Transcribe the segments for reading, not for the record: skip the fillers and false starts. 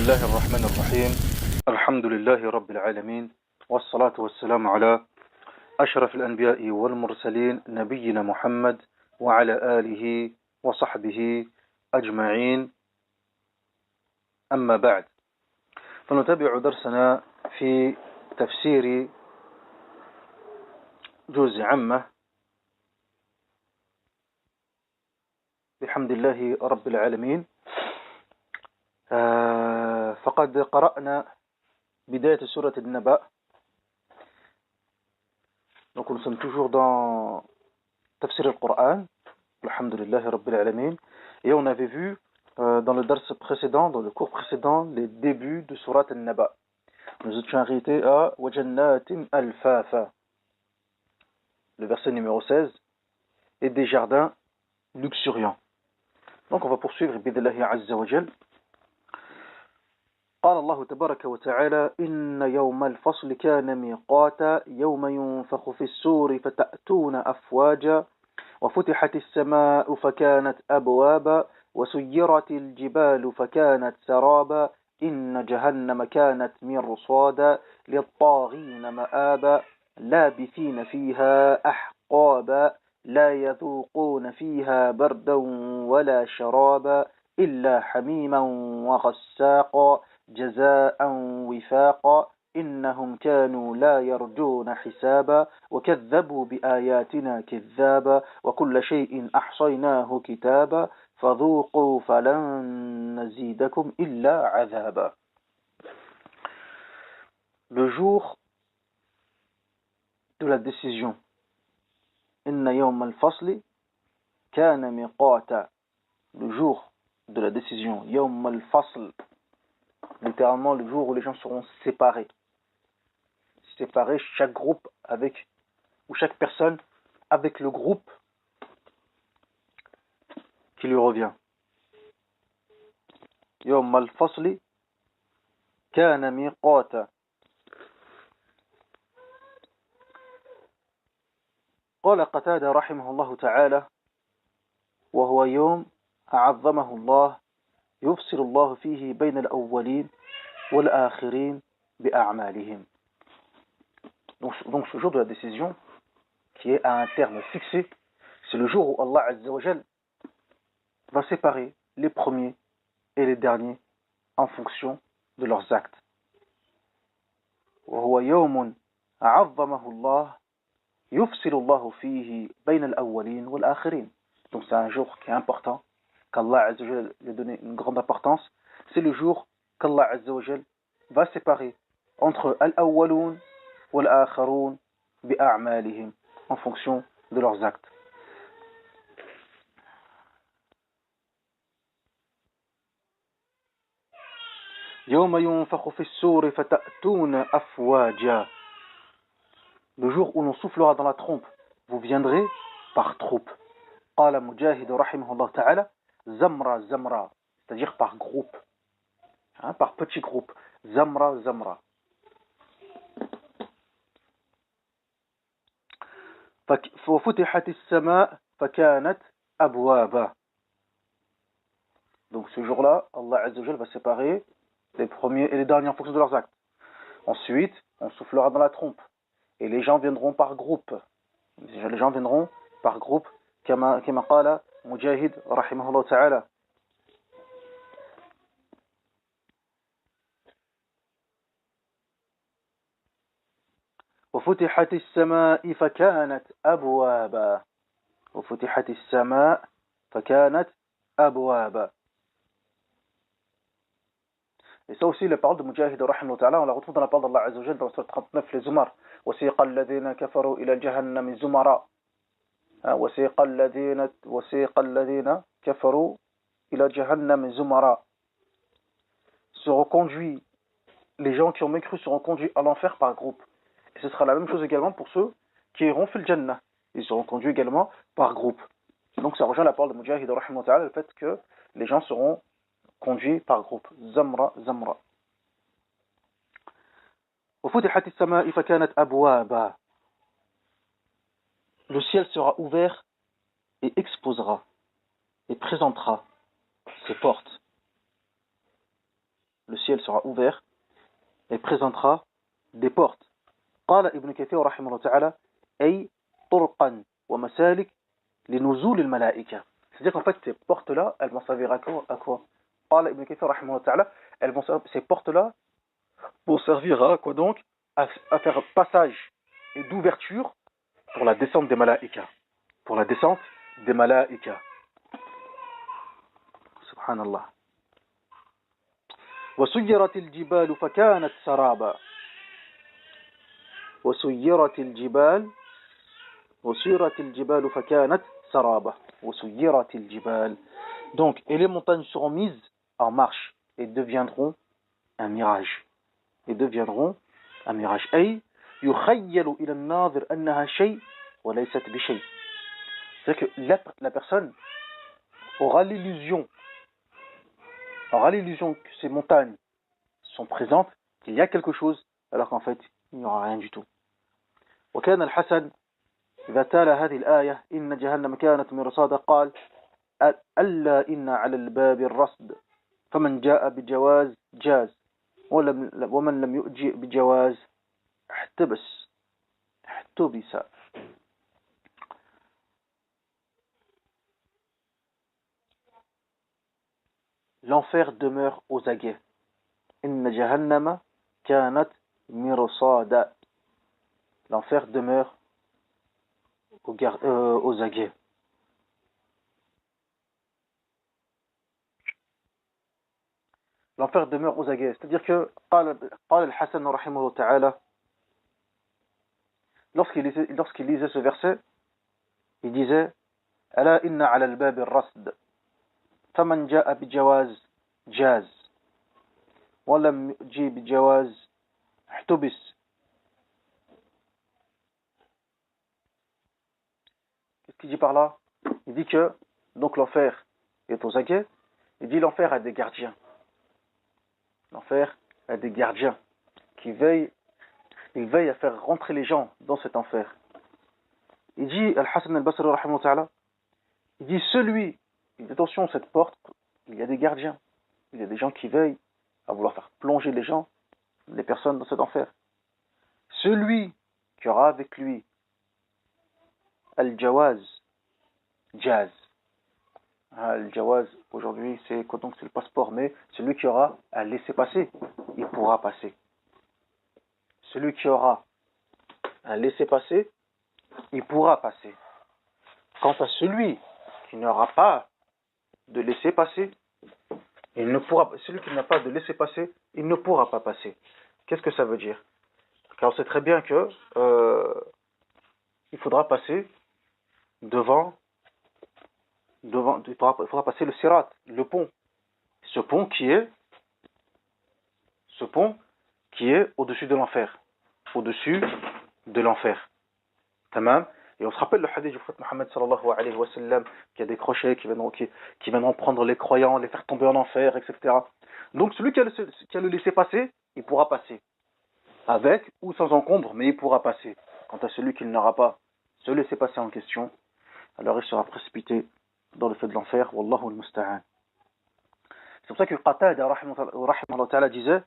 الله الرحمن الرحيم. الحمد لله رب العالمين، والصلاة والسلام على أشرف الأنبياء والمرسلين نبينا محمد وعلى آله وصحبه أجمعين. أما بعد، فنتابع درسنا في تفسير جزء عامة بحمد الله رب العالمين. فقد قرأنا بداية سورة النبأ. Donc nous sommes toujours dans Tafsir al-Qur'an, alhamdulillah rabbil alamin, et on avait vu dans le dars précédent, dans le cours précédent, les débuts de Surat al-Naba. Nous étions arrêtés à Wajannatin al-Fafa, le verset numéro 16, et des jardins luxuriants. Donc on va poursuivre bidillahi azza wa jal. قال الله تبارك وتعالى إن يوم الفصل كان ميقاتا يوم ينفخ في السور فتأتون أفواجا وفتحت السماء فكانت أبوابا وسيرت الجبال فكانت سرابا إن جهنم كانت مرصادا للطاغين مآبا لابثين فيها أحقابا لا يذوقون فيها بردا ولا شرابا إلا حميما وغساقا جزاء وفاقا إنهم كانوا لا يرجون حسابا وكذبوا بآياتنا كذابا وكل شيء أحصيناه كتابا فذوقوا فلن نزيدكم إلا عذابا. Le jour de la décision. إن يوم الفصل كان ميقاتا. Le jour de la décision. يوم الفصل. Littéralement le jour où les gens seront séparés. Séparés, chaque groupe avec, ou chaque personne avec le groupe qui lui revient. يوم الفصل كان ميقاتا. قال قتادة رحمه الله تعالى وهو يوم عظمه الله يفصل الله فيه بين الأولين والآخرين بأعمالهم. Donc ce jour de la décision, qui est à un terme fixé, c'est le jour où Allah Azza wa Jal va séparer les premiers et les derniers en fonction de leurs actes. وهو يوم عظمه الله يفصل الله فيه بين الأولين والآخرين. Donc c'est un jour qui est important, qu'Allah Azza wa Jal lui a donné une grande importance. C'est le jour qu'Allah Azza wa Jal va séparer entre al-awwaloun wal-akharoun bi'a'malihim, en fonction de leurs actes. يوم ينفخ في السور فتأتون أفواجا. Le jour où l'on soufflera dans la trompe, vous viendrez par troupes. قال مجاهد رحمه الله تعالى زمرة زمرة, c'est-à-dire par groupe, par petits groupes. زمرة زمرة. وفتحت السماء فكانت أبوابا. Donc ce jour-là, Allah Azza wa Jal va séparer les premiers et les derniers en fonction de leurs actes. Ensuite, on soufflera dans la trompe et les gens viendront par groupe. Les gens viendront par groupe, كما قال مجاهد رحمه الله تعالى. وفتحت السماء فكانت أبوابا. وفتحت السماء فكانت أبوابا. Et ça aussi, la parole de Mujahid rahimahullah ta'ala, on la retrouve dans la parole d'Allah Azza wa Jalla dans le surat 39, les Zumar. وَسِيقَ الَّذِينَ كَفَرُوا إِلَى جَهَنَّمِ زُمَرًا. وَسِيقَ الَّذِينَ كَفَرُوا إِلَى جَهَنَّمِ زُمَرًا. Seront conduits, les gens qui ont mécru seront conduits à l'enfer par groupe. Et ce sera la même chose également pour ceux qui iront fil Jannah. Ils seront conduits également par groupe. Donc ça rejoint la parole de Mujahid rahimahullah ta'ala, le fait que les gens seront conduits par groupe. Zamra, zamra. وفتحت السماء فكانت أبوابا. Le ciel sera ouvert et exposera et présentera ses portes. le ciel sera ouvert et présentera des portes. قال ابن كثير رحمه الله تعالى أي طرقا ومسالك لنزول الملائكة. C'est-à-dire qu'en fait ces portes-là, elles vont servir à quoi? قال ابن كثير رحمه الله تعالى, ces portes-là vont servir à quoi donc? À faire passage et d'ouverture pour la descente des malaïkas. Pour la descente des malaïkas. Subhanallah. وسيرت الجبال فكانت سرابا. وسيرت الجبال فكانت سرابا. وسيرت الجبال. Donc, et les montagnes seront mises en marche et deviendront un mirage. أي يخيل إلى الناظر أنها شيء وليست بشيء. C'est-à-dire que la personne aura l'illusion que ces montagnes sont présentes, qu'il y a quelque chose, alors qu'en fait, il n'y aura rien du tout. وكان الحسن إذا تال هذه الآية إن جهنم كانت مرصادا قال ألا إن على الباب الرصد فمن جاء بجواز جاز ومن لم يؤجئ بجواز احتبس. L'enfer demeure aux aguets. Inna jahannama kanat mirsada. L'enfer demeure aux aguets. L'enfer demeure aux aguets. C'est-à-dire que قال الحسن رحمه الله تعالى, lorsqu'il lisait ce verset, il disait ألا إن على الباب الرصد فمن جاء بجواز جاز ولم يجي بجواز احتبس. Qu'est-ce qu'il dit par là? Il dit que donc l'enfer est aux aguets. Il dit l'enfer a des gardiens. L'enfer a des gardiens qui veillent à faire rentrer les gens dans cet enfer. Il dit Al-Hasan al-Basri rahimahullah ta'ala, il dit attention, cette porte, il y a des gardiens, il y a des gens qui veillent à vouloir faire plonger les personnes dans cet enfer. Celui qui aura avec lui Al-Jawaz, Jaz. Al-Jawaz, aujourd'hui, c'est quoi donc? C'est le passeport, mais celui qui aura un laissez-passer, il pourra passer. Celui qui aura un laissez-passer, il pourra passer. Quant à celui qui n'aura pas de laissez-passer, celui qui n'a pas de laissez-passer, il ne pourra pas passer. Qu'est-ce que ça veut dire? Car on sait très bien que il faudra passer il faudra passer le sirat, le pont. Ce pont qui est au-dessus de l'enfer. Au-dessus de l'enfer. Tamam. Et on se rappelle le hadith du prophète Mohammed sallallahu alayhi wa sallam, qui a des crochets qui viendront prendre les croyants, les faire tomber en enfer, etc. Donc celui qui a le laissé passer, il pourra passer. Avec ou sans encombre, mais il pourra passer. Quant à celui qui n'aura pas ce laisser passer en question, alors il sera précipité dans le feu de l'enfer. Wallahu al-musta'an. C'est pour ça que Qatada rahimahullah ta'ala disait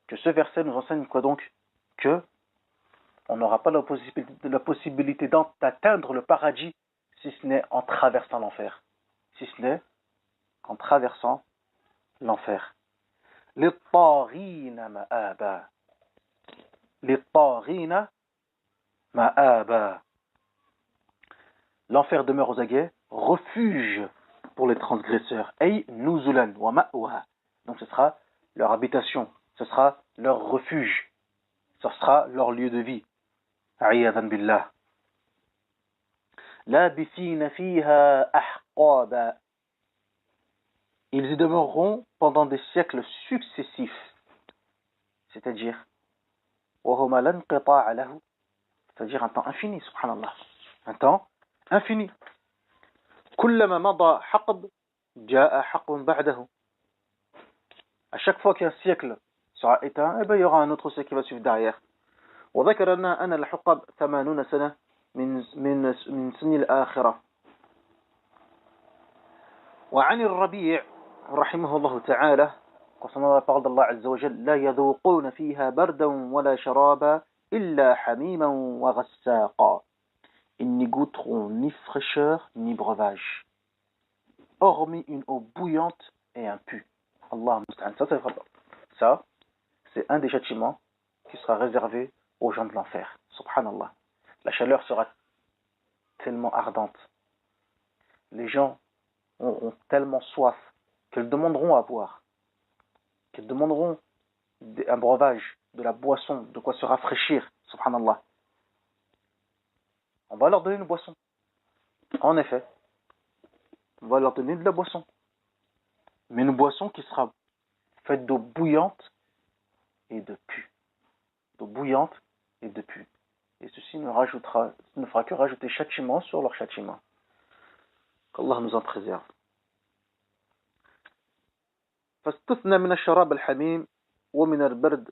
que ce verset nous enseigne quoi donc? Que on n'aura pas la possibilité d'atteindre le paradis si ce n'est en traversant l'enfer. للطاغين مآبا. للطاغين مآبا. L'enfer demeure aux aguets, refuge pour les transgresseurs. Ay nuzulan wa ma'wa. Donc ce sera leur habitation, ce sera leur refuge, ce sera leur lieu de vie. A'iyadhan billah. Labithina fiha ahqaba. Ils y demeureront pendant des siècles successifs. C'est-à-dire وهما لا انقطاع له. C'est-à-dire un temps infini, subhanallah. Un temps infini. كلما مضى حقب جاء حقب بعده. À chaque fois qu'un siècle sera éteint, il y aura un autre siècle qui va suivre derrière. وذكر لنا أن الحقب 80 سنة من سن الآخرة. وعن الربيع رحمه الله تعالى concernant la parole d'Allah Azza wa Jal, لا يذوقون فيها بردا ولا شرابا إلا حميما وغساقا. Ils n'y goûteront ni fraîcheur ni breuvage, hormis une eau bouillante et un pu. Allah musta'an. Ça, c'est un des châtiments qui sera réservé aux gens de l'enfer. Subhanallah. La chaleur sera tellement ardente. Les gens auront tellement soif qu'ils demanderont à boire, qu'ils demanderont un breuvage, de la boisson, de quoi se rafraîchir. Subhanallah. On va leur donner une boisson. En effet, on va leur donner de la boisson. Mais une boisson qui sera faite d'eau bouillante et de pu. D'eau bouillante et de pu. Et ceci ne fera que rajouter châtiment sur leur châtiment. qu'Allah nous en préserve. فاستثنى من الشراب الحميم ومن البرد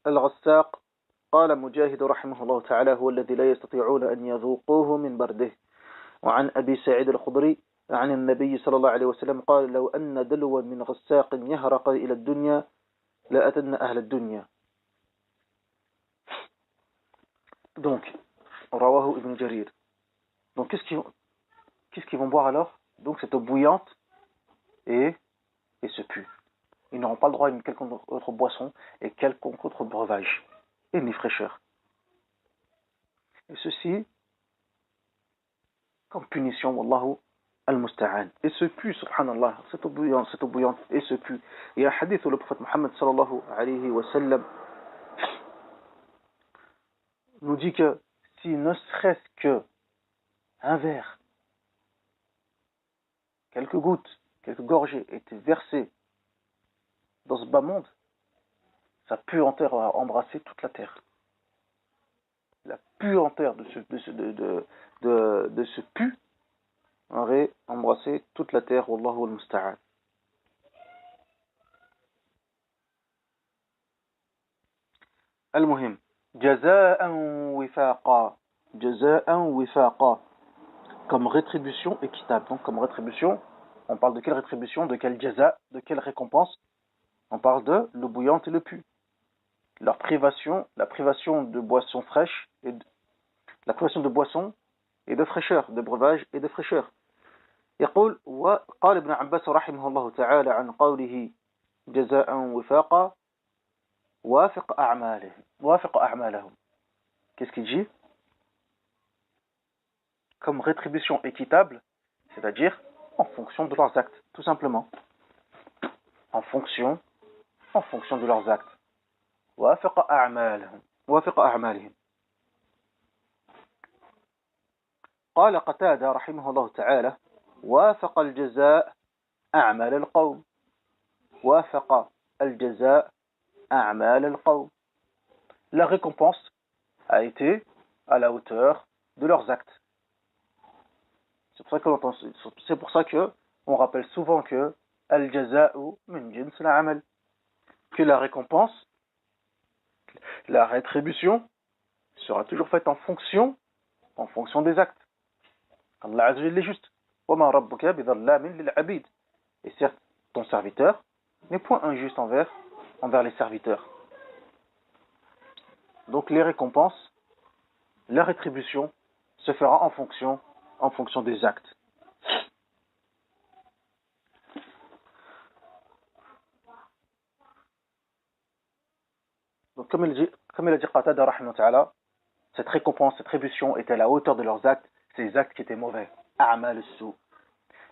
الغساق. قال مجاهد رحمه الله تعالى هو الذي لا يستطيعون أن يذوقوه من برده. وعن أبي سعيد الخضري عن النبي صلى الله عليه وسلم قال لو أن دلوا من غساق يهرق إلى الدنيا لأتنا أهل الدنيا. Donc, Rawahu ibn Jarir. Donc, qu'est-ce qu'ils vont boire alors? Donc, cette eau bouillante et ce pu. Ils n'auront pas le droit à une quelconque autre boisson et quelconque autre breuvage et ni fraîcheur. Et ceci, comme punition, wallahu al-musta'an. Et ce pu, subhanallah, cette eau bouillante et ce pu. Il y a un hadith où le prophète Muhammad sallallahu alayhi wa sallam nous dit que si ne serait-ce que un verre, quelques gouttes, quelques gorgées étaient versées dans ce bas monde, sa puanteur a embrassé toute la terre. La puanteur de ce pu aurait embrassé toute la terre. Wallahu al-musta'an. Al-muhim. Jaza'an wifaqa. Jaza'an wifaqa. Comme rétribution équitable. Donc, comme rétribution, on parle de quelle rétribution, de quel jaza, de quelle récompense? On parle de l'eau bouillante et le pu. Leur privation, la privation de boissons fraîches, la privation de boissons et de fraîcheur, de breuvage et de fraîcheur. يقول وقال ابن عباس رحمه الله تعالى عن قوله جزاء وفاقا وافق أعمالهم. Qu'est-ce qu'il dit? Comme rétribution équitable, c'est-à-dire en fonction de leurs actes, tout simplement. En fonction de leurs actes. وافق أعمالهم. قال قتادة رحمه الله تعالى وافق الجزاء أعمال القوم. وافق الجزاء أعمال القوم. La récompense a été à la hauteur de leurs actes. C'est pour ça que on rappelle souvent que al-jaza'u min jins al-amal, que la récompense, la rétribution sera toujours faite en fonction des actes. Allah Azza wa Jalla est juste. Wa ma rabbuka bidhallamin lil abid. Et certes, ton serviteur n'est point injuste envers les serviteurs. Donc les récompenses, la rétribution se fera en fonction des actes. Donc comme il a dit Qatada rahimahullah ta'ala, cette récompense, cette rétribution était à la hauteur de leurs actes, ces actes qui étaient mauvais. A'mal as-su.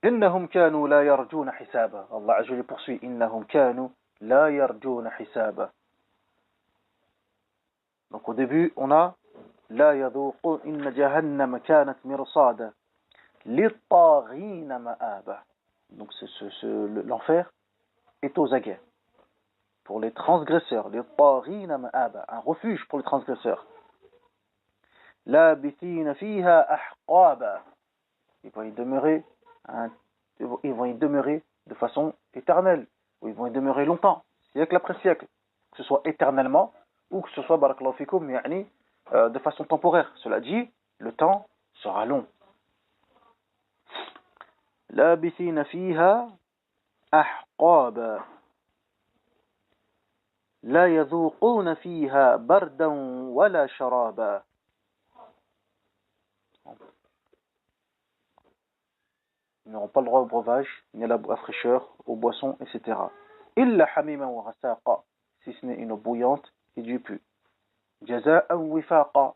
Innahum kanu la yarjuna hisaba. Allah Azza wa Jalla poursuit. Innahum kanu la yarjuna hisaba. Donc au début, on a la yadhuqun inna jahannama kanat mirsada lit-taghina ma'aba. Donc l'enfer est aux aguets pour les transgresseurs, lit-taghina ma'aba, un refuge pour les transgresseurs. Labithina fiha ahqaba. Ils vont y demeurer de façon éternelle, ou ils vont y demeurer longtemps, siècle après siècle, que ce soit éternellement ou que ce soit barakallahu fikum de façon temporaire. Cela dit, le temps sera long. Labithina fiha عقابا لا يذوقون فيها بردا ولا شرابا. Ils n'auront pas le droit au breuvage, ni à la fraîcheur, aux boissons, etc. إلا حميما وغساقا, si ce n'est une eau bouillante et du pu. جزاء وفاقا,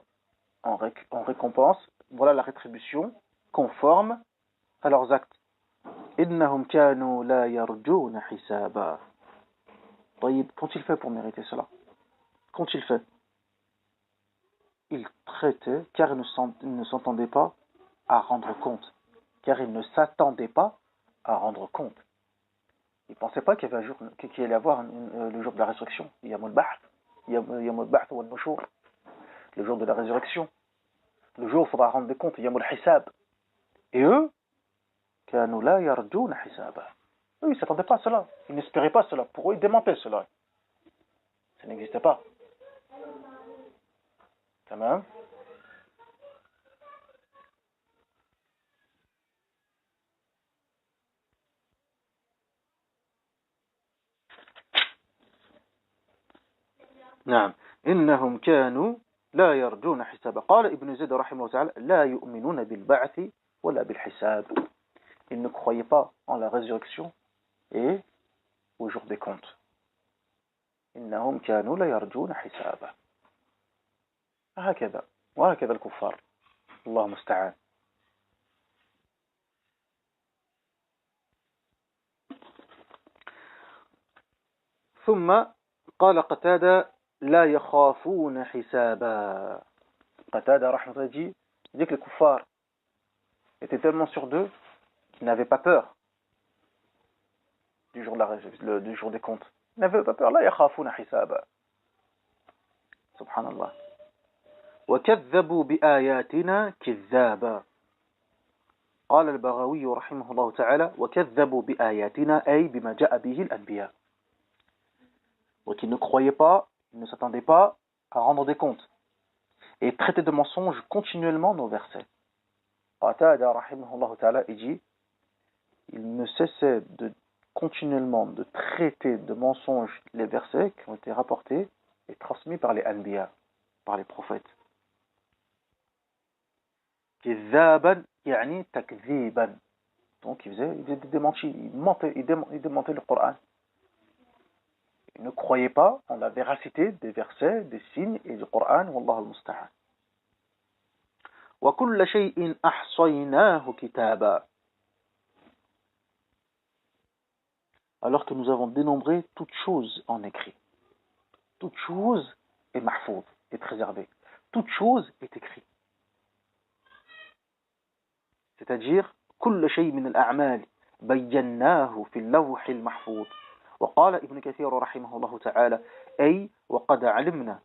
en récompense, voilà la rétribution conforme à leurs actes. إنهم كانوا لا يرجون حسابا. طيب, qu'ont-ils fait pour mériter cela? Qu'ont-ils fait? Ils traitaient car ils ne s'entendaient pas à rendre compte. Car ils ne s'attendaient pas à rendre compte. Ils ne pensaient pas qu'il y avait un jour, qu'il allait avoir le jour de la résurrection. Yawmul Ba'th wal Nushur. Le jour de la résurrection. Le jour où il faudra rendre des comptes. Yawmul Hisab. Et eux, كانوا لا يرجون حسابا. Eux, ils ne s'attendaient pas à cela. Ils n'espéraient pas cela. Pour eux, ils démentaient cela. Ça n'existait pas. Tamam. نعم. إنهم كانوا لا يرجون حسابا. قال ابن زيد رحمه الله تعالى لا يؤمنون بالبعث ولا بالحساب. Ils ne croyaient pas en la résurrection et au jour des comptes. إنهم كانوا لا يرجون حسابا. هكذا وهكذا الكفار. الله المستعان. ثم قال قتادة لا يخافون حسابا. قتادة رحمه الله dit que les kuffars étaient tellement sûrs d'eux qu'ils n'avaient pas peur du jour des comptes. Ils n'avaient pas peur. لا يخافون حسابا. سبحان الله. وكذبوا بآياتنا كذابا. قال البغوي رحمه الله تعالى وكذبوا بآياتنا أي بما جاء به الأنبياء. Donc ils ne croyaient pas, ils ne s'attendaient pas à rendre des comptes et traitaient de mensonges continuellement nos versets. Qatada rahimahullah ta'ala dit il ne cessait de continuellement de traiter de mensonges les versets qui ont été rapportés et transmis par les anbiya, par les prophètes. Kizaban yani takziban. Donc il faisait des démentis, il démentait le Coran. Ils ne croyaient pas en la véracité des versets, des signes et du Coran. Wallahu al-musta'an. Wa kulla shay'in ahsaynahu kitaba. Alors que nous avons dénombré toute chose en écrit. Toute chose est mahfouz, est préservée. Toute chose est écrite. C'est-à-dire, كل شيء من الأعمال بيناه في اللوح المحفوظ. وقال ابن كثير رحمه الله تعالى أي وقد علمنا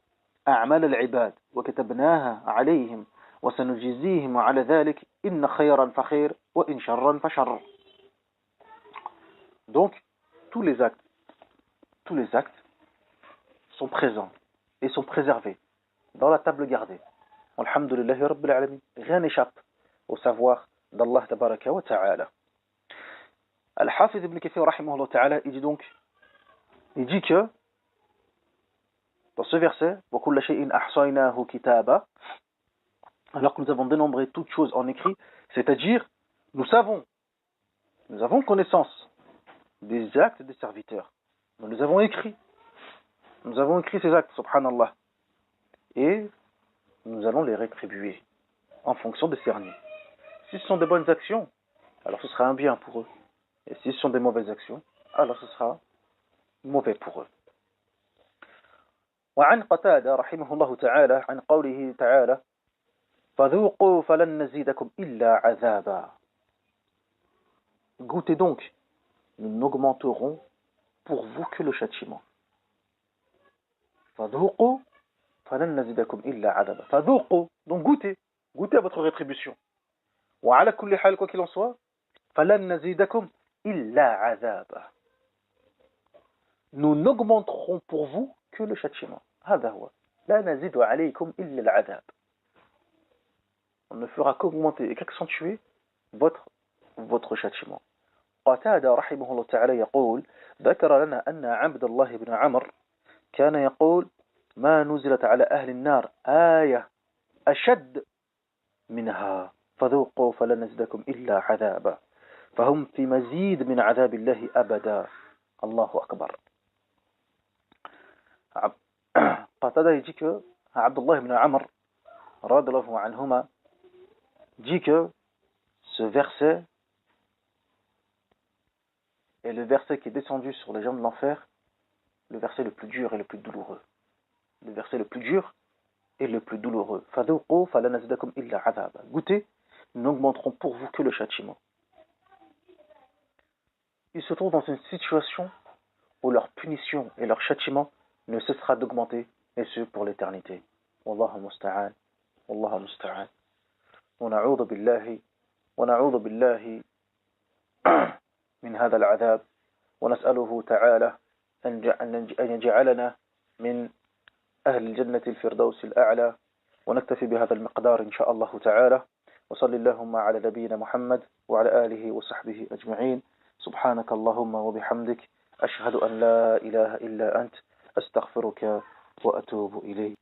أعمال العباد وكتبناها عليهم وسنجزيهم على ذلك إن خيرا فخير وإن شرا فشر. Donc, tous les actes sont présents et sont préservés dans la table gardée. Alhamdulillahi Rabbil Alamin. Rien n'échappe au savoir d'Allah Tabaraka wa Ta'ala. Al-Hafiz ibn Kathir rahimahullah ta'ala, il dit que dans ce verset وَكُلَّ شَيْءٍ أَحْصَيْنَاهُ كِتَابًا, alors que nous avons dénombré toutes choses en écrit, c'est-à-dire nous avons connaissance des actes des serviteurs. Nous les avons écrits. Nous avons écrit ces actes, subhanallah. Et nous allons les rétribuer en fonction de ces derniers. Si ce sont de bonnes actions, alors ce sera un bien pour eux. Et si ce sont des mauvaises actions, alors ce sera mauvais pour eux. وعن قتادة رحمه الله تعالى عن قوله تعالى فذوقوا فلن نزيدكم إلا عذابا. Goûtez donc, nous n'augmenterons pour vous que le châtiment. فذوقوا فلن نزيدكم إلا عذابا. فذوقوا, donc goûtez à votre rétribution. وعلى كل حال, quoi qu'il en soit, فلن نزيدكم إلا عذابا. Nous n'augmenterons pour vous que le châtiment. هذا هو. لا نزيد عليكم إلا العذاب. On ne fera qu'augmenter et qu'accentuer votre châtiment. قتادة رحمه الله تعالى يقول: ذكر لنا أن عبد الله بن عمرو كان يقول: ما نزلت على أهل النار آية أشد منها فذوقوا فلن نزدكم إلا عذابا فهم في مزيد من عذاب الله أبدا. الله أكبر. قتادة dit que Abdullah ibn Amr radhiyallahu anhuma dit que ce verset est le verset qui est descendu sur les gens de l'enfer, le verset le plus dur et le plus douloureux. Le verset le plus dur et le plus douloureux. فَذُوقُوا فَلَا نَزِدَكُمْ إِلَّا عَذَابًا. Goûtez, nous n'augmenterons pour vous que le châtiment. Ils se trouvent dans une situation où leur punition et leur châtiment ne cessera d'augmenter, et ce pour l'éternité. Wallahu musta'an. Wallahu musta'an. ونعوذ بالله من هذا العذاب ونسأله تعالى أن يجعلنا من أهل الجنة الفردوس الأعلى. ونكتفي بهذا المقدار إن شاء الله تعالى. وصل اللهم على نبينا محمد وعلى آله وصحبه أجمعين. سبحانك اللهم وبحمدك أشهد أن لا إله إلا أنت أستغفرك وأتوب إليك.